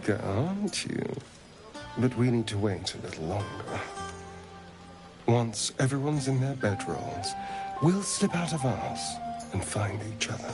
eager, aren't you? But we need to wait a little longer. Once everyone's in their bedrolls, we'll slip out of ours and find each other.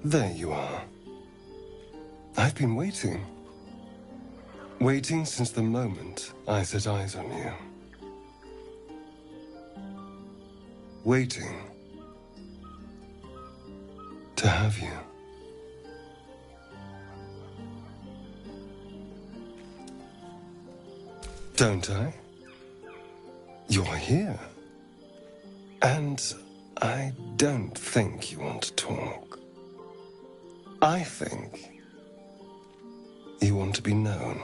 There you are. I've been waiting. Waiting since the moment I set eyes on you. Waiting to have you. Don't I? You're here. And I don't think you want to talk. I think you want to be known,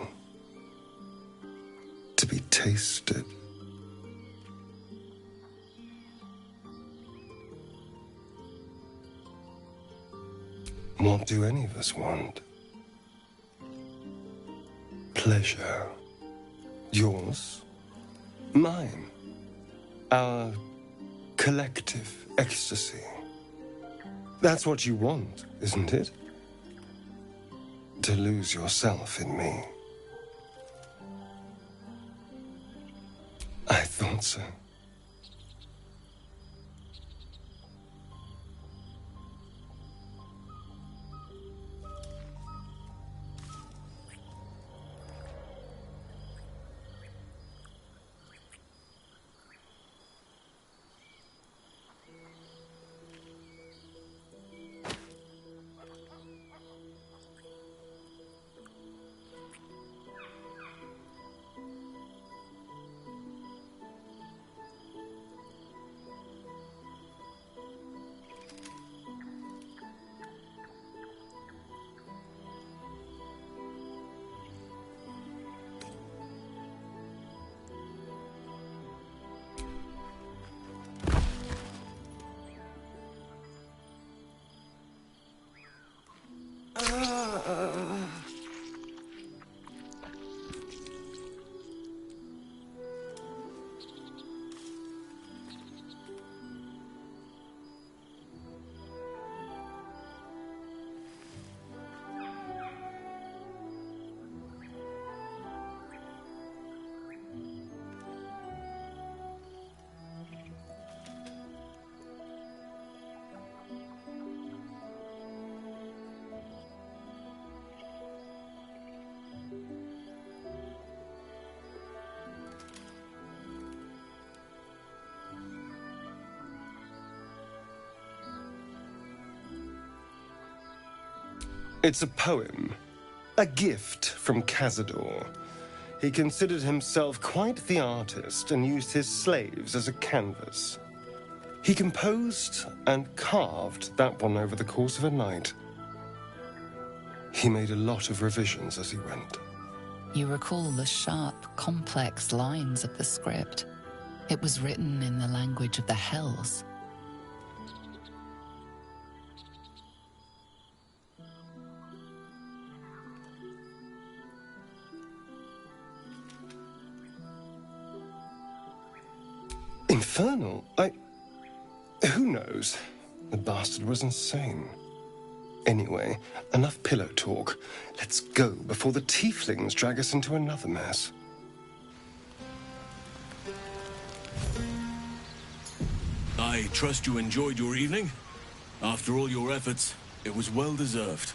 to be tasted. What do any of us want? Pleasure. Yours, mine, our collective ecstasy. That's what you want, isn't it? To lose yourself in me. I thought so. It's a poem, a gift from Cazador. He considered himself quite the artist and used his slaves as a canvas. He composed and carved that one over the course of a night. He made a lot of revisions as he went. You recall the sharp, complex lines of the script. It was written in the language of the Hells. Infernal? Who knows? The bastard was insane. Anyway, enough pillow talk. Let's go before the tieflings drag us into another mess. I trust you enjoyed your evening. After all your efforts, it was well deserved.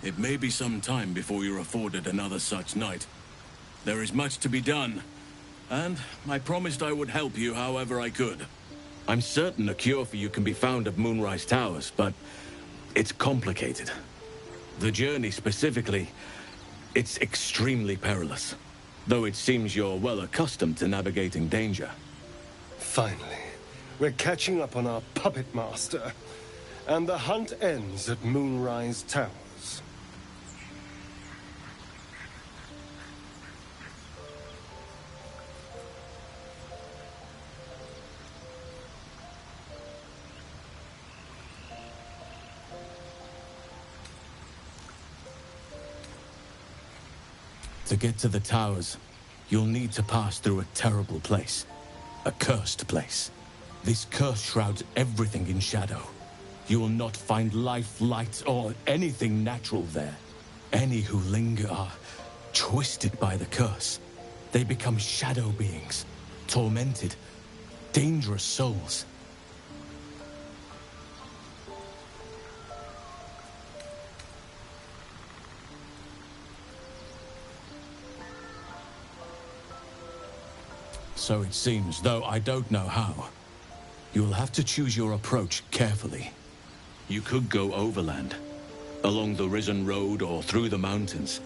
It may be some time before you're afforded another such night. There is much to be done, and I promised I would help you however I could. I'm certain a cure for you can be found at Moonrise Towers, but it's complicated. The journey specifically, it's extremely perilous, though it seems you're well accustomed to navigating danger. Finally, we're catching up on our puppet master, and the hunt ends at Moonrise Towers. To get to the towers, you'll need to pass through a terrible place. A cursed place. This curse shrouds everything in shadow. You will not find life, light, or anything natural there. Any who linger are twisted by the curse. They become shadow beings, tormented, dangerous souls. So it seems, though I don't know how. You'll have to choose your approach carefully. You could go overland, along the Risen Road or through the mountains.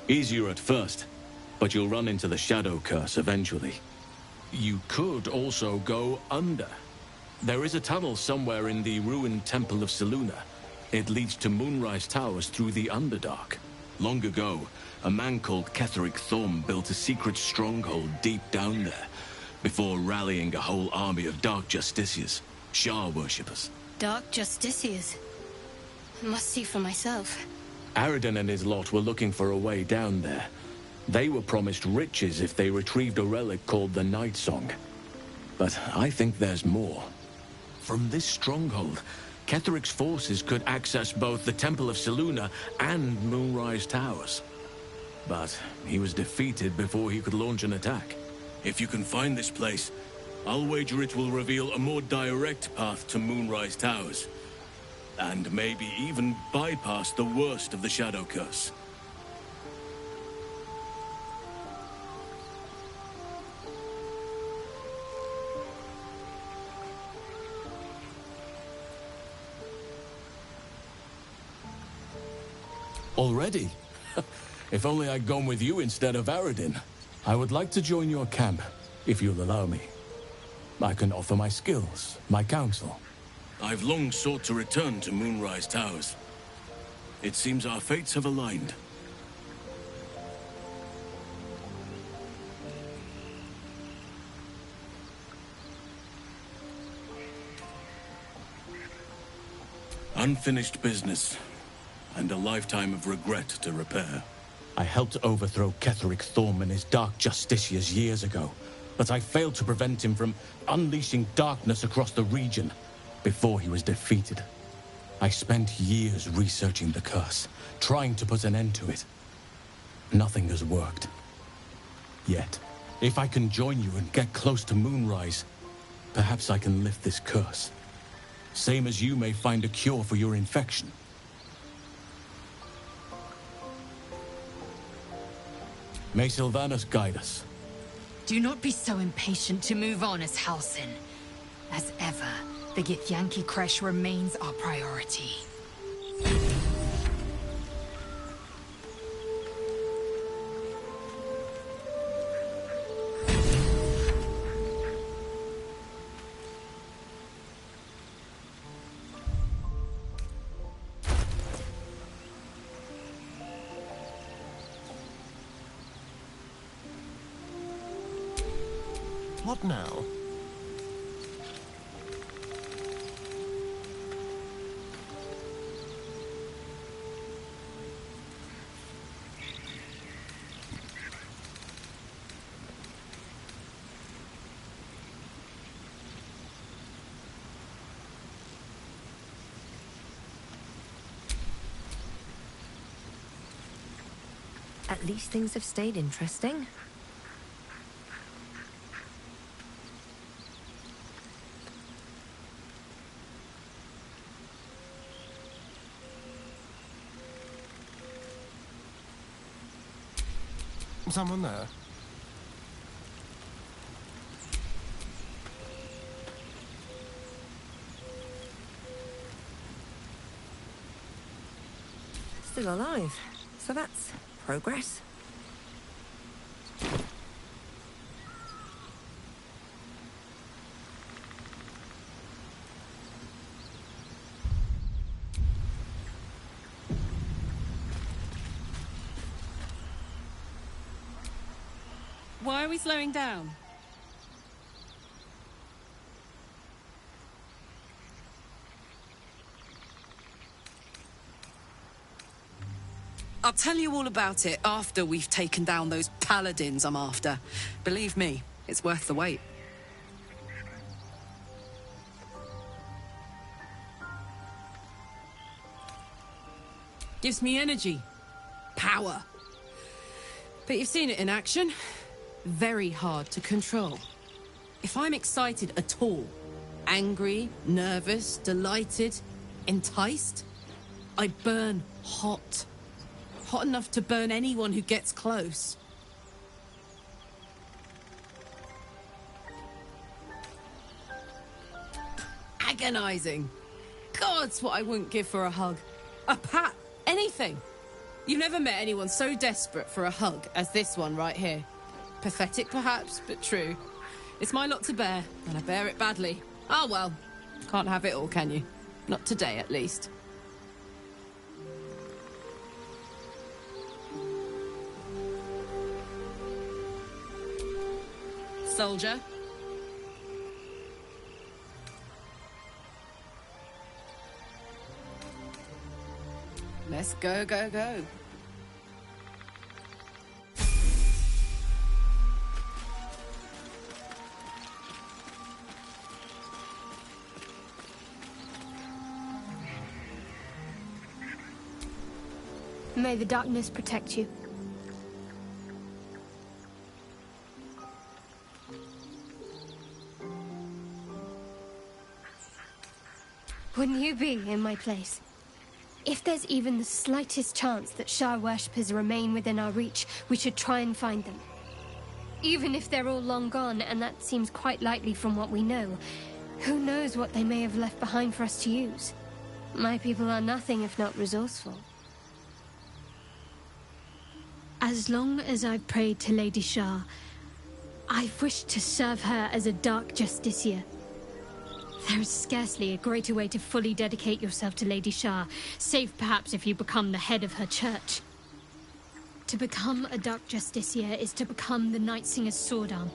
Easier at first, but you'll run into the Shadow Curse eventually. You could also go under. There is a tunnel somewhere in the ruined Temple of Selûne. It leads to Moonrise Towers through the Underdark. Long ago, a man called Bg3 Astarion built a secret stronghold deep down there, before rallying a whole army of Dark Justiciars, Shah worshippers. Dark Justiciars? Must see for myself. Aridin and his lot were looking for a way down there. They were promised riches if they retrieved a relic called the Night Song. But I think there's more. From this stronghold, Ketheric's forces could access both the Temple of Selûne and Moonrise Towers. But he was defeated before he could launch an attack. If you can find this place, I'll wager it will reveal a more direct path to Moonrise Towers. And maybe even bypass the worst of the Shadow Curse. Already? If only I'd gone with you instead of Aridin. I would like to join your camp, if you'll allow me. I can offer my skills, my counsel. I've long sought to return to Moonrise Towers. It seems our fates have aligned. Unfinished business, and a lifetime of regret to repair. I helped overthrow Bg3 Astarion and his Dark Justiciars years ago, but I failed to prevent him from unleashing darkness across the region before he was defeated. I spent years researching the curse, trying to put an end to it. Nothing has worked. Yet, if I can join you and get close to Moonrise, perhaps I can lift this curse. Same as you may find a cure for your infection. May Sylvanas guide us. Do not be so impatient to move on as Halsin. As ever, the Githyanki Kresh remains our priority. What now? At least things have stayed interesting. Someone there? Still alive. So that's progress. Why are we slowing down? I'll tell you all about it after we've taken down those paladins I'm after. Believe me, it's worth the wait. Gives me energy. Power. But you've seen it in action. Very hard to control. If I'm excited at all, angry, nervous, delighted, enticed, I burn hot. Hot enough to burn anyone who gets close. Agonizing. God's what I wouldn't give for a hug. A pat. Anything. You've never met anyone so desperate for a hug as this one right here. Pathetic perhaps, but true. It's my lot to bear, and I bear it badly. Ah well, can't have it all, can you? Not today, at least. Soldier. Let's go, go, go. May the darkness protect you. Wouldn't you be in my place? If there's even the slightest chance that Shah worshippers remain within our reach, we should try and find them. Even if they're all long gone, and that seems quite likely from what we know, who knows what they may have left behind for us to use? My people are nothing if not resourceful. As long as I've prayed to Lady Shah, I've wished to serve her as a Dark Justiciar. There is scarcely a greater way to fully dedicate yourself to Lady Shah, save perhaps if you become the head of her church. To become a Dark Justiciar is to become the Night Singer's sword arm,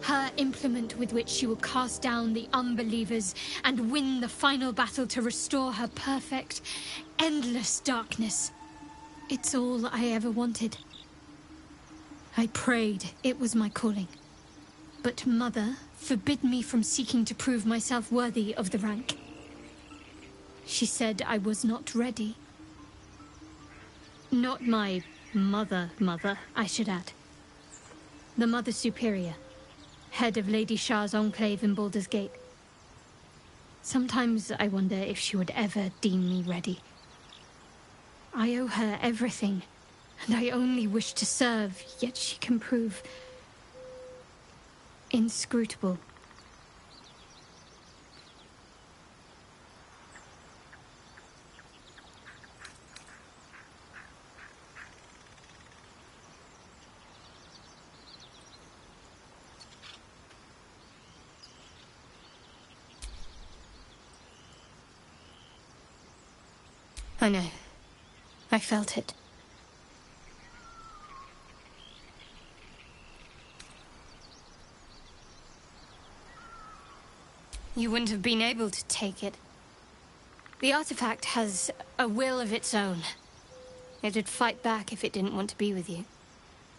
her implement with which she will cast down the unbelievers and win the final battle to restore her perfect, endless darkness. It's all I ever wanted. I prayed it was my calling. But Mother forbid me from seeking to prove myself worthy of the rank. She said I was not ready. Not my mother, I should add. The Mother Superior, head of Lady Shah's enclave in Baldur's Gate. Sometimes I wonder if she would ever deem me ready. I owe her everything, and I only wish to serve, yet she can prove inscrutable. I know. I felt it. You wouldn't have been able to take it. The artifact has a will of its own. It'd fight back if it didn't want to be with you.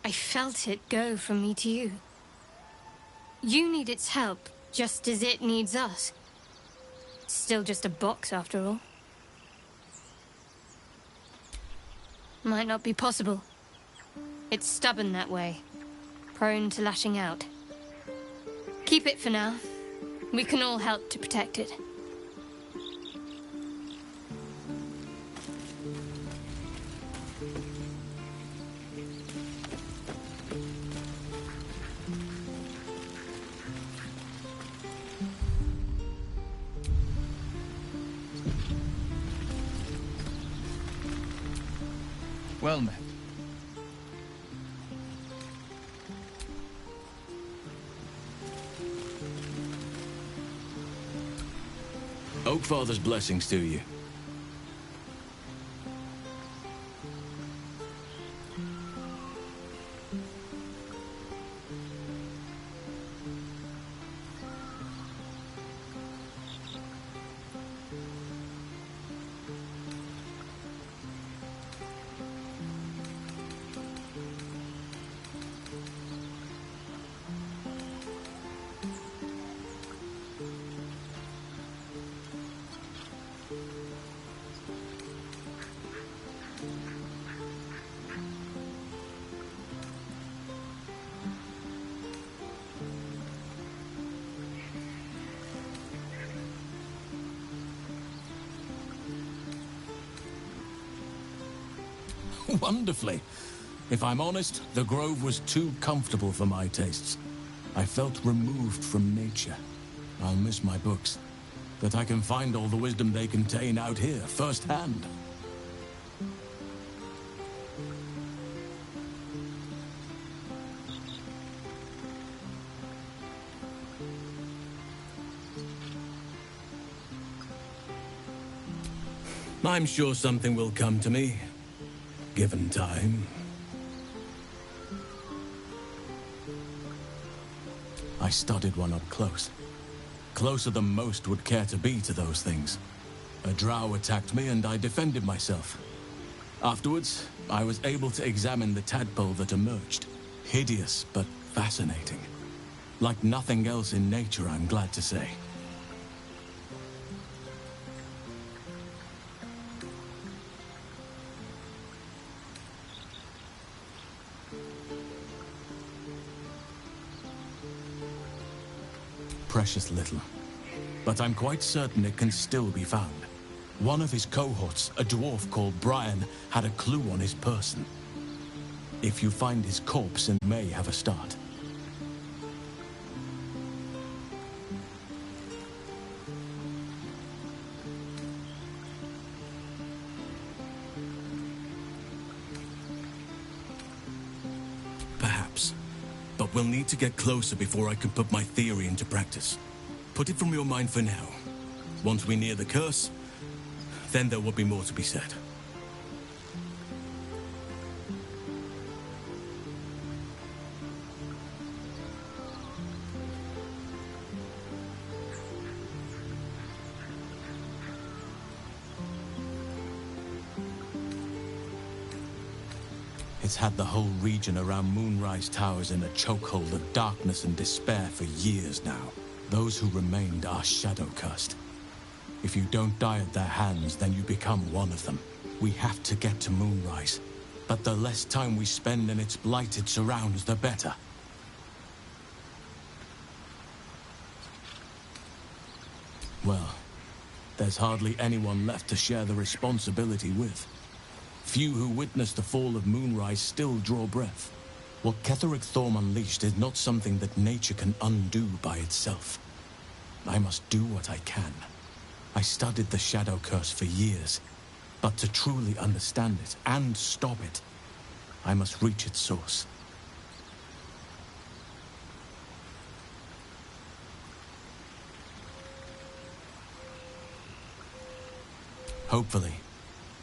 I felt it go from me to you. You need its help, just as it needs us. It's still just a box, after all. Might not be possible. It's stubborn that way, prone to lashing out. Keep it for now. We can all help to protect it. Well met. Oakfather's blessings to you. Wonderfully. If I'm honest, the grove was too comfortable for my tastes. I felt removed from nature. I'll miss my books, but I can find all the wisdom they contain out here, firsthand. I'm sure something will come to me, given time. I studied one up close. Closer than most would care to be to those things. A drow attacked me and I defended myself. Afterwards, I was able to examine the tadpole that emerged. Hideous, but fascinating. Like nothing else in nature, I'm glad to say. Precious little. But I'm quite certain it can still be found. One of his cohorts, a dwarf called Brian, had a clue on his person. If you find his corpse, it may have a start. Perhaps. But we'll need to get closer before I can put my theory into practice. Put it from your mind for now. Once we near the curse, then there will be more to be said. It's had the whole region around Moonrise Towers in a chokehold of darkness and despair for years now. Those who remained are shadow-cursed. If you don't die at their hands, then you become one of them. We have to get to Moonrise, but the less time we spend in its blighted surrounds, the better. Well, there's hardly anyone left to share the responsibility with. Few who witnessed the fall of Moonrise still draw breath. What Ketheric Thorm unleashed is not something that nature can undo by itself. I must do what I can. I studied the Shadow Curse for years, but to truly understand it and stop it, I must reach its source. Hopefully.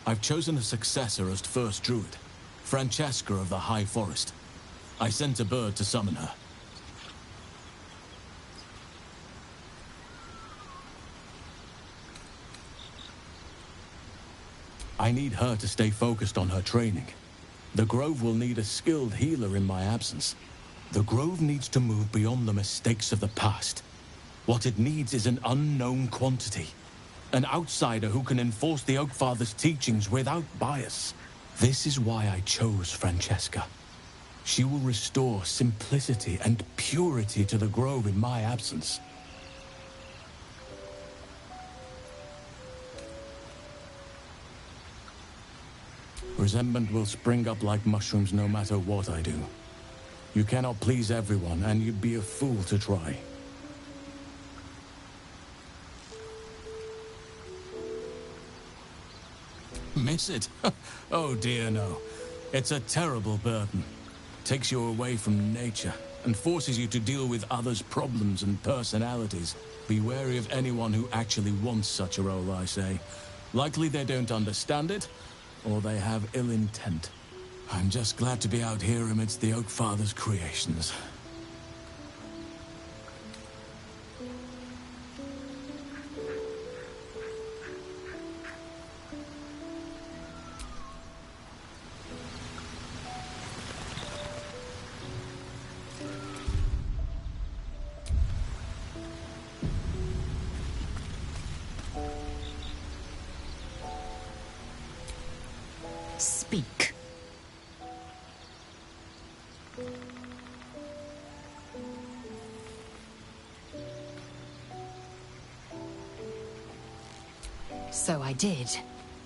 I've chosen a successor as first druid, Francesca of the High Forest. I sent a bird to summon her. I need her to stay focused on her training. The Grove will need a skilled healer in my absence. The Grove needs to move beyond the mistakes of the past. What it needs is an unknown quantity. An outsider who can enforce the Oakfather's teachings without bias. This is why I chose Francesca. She will restore simplicity and purity to the Grove in my absence. Resentment will spring up like mushrooms no matter what I do. You cannot please everyone, and you'd be a fool to try. Miss it? Oh dear, no. It's a terrible burden. Takes you away from nature and forces you to deal with others' problems and personalities. Be wary of anyone who actually wants such a role, I say. Likely they don't understand it, or they have ill intent. I'm just glad to be out here amidst the Oakfather's creations. Speak. So I did,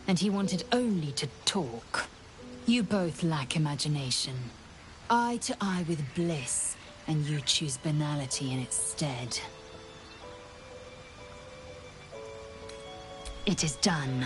and he wanted only to talk. You both lack imagination. Eye to eye with bliss, and you choose banality in its stead. It is done.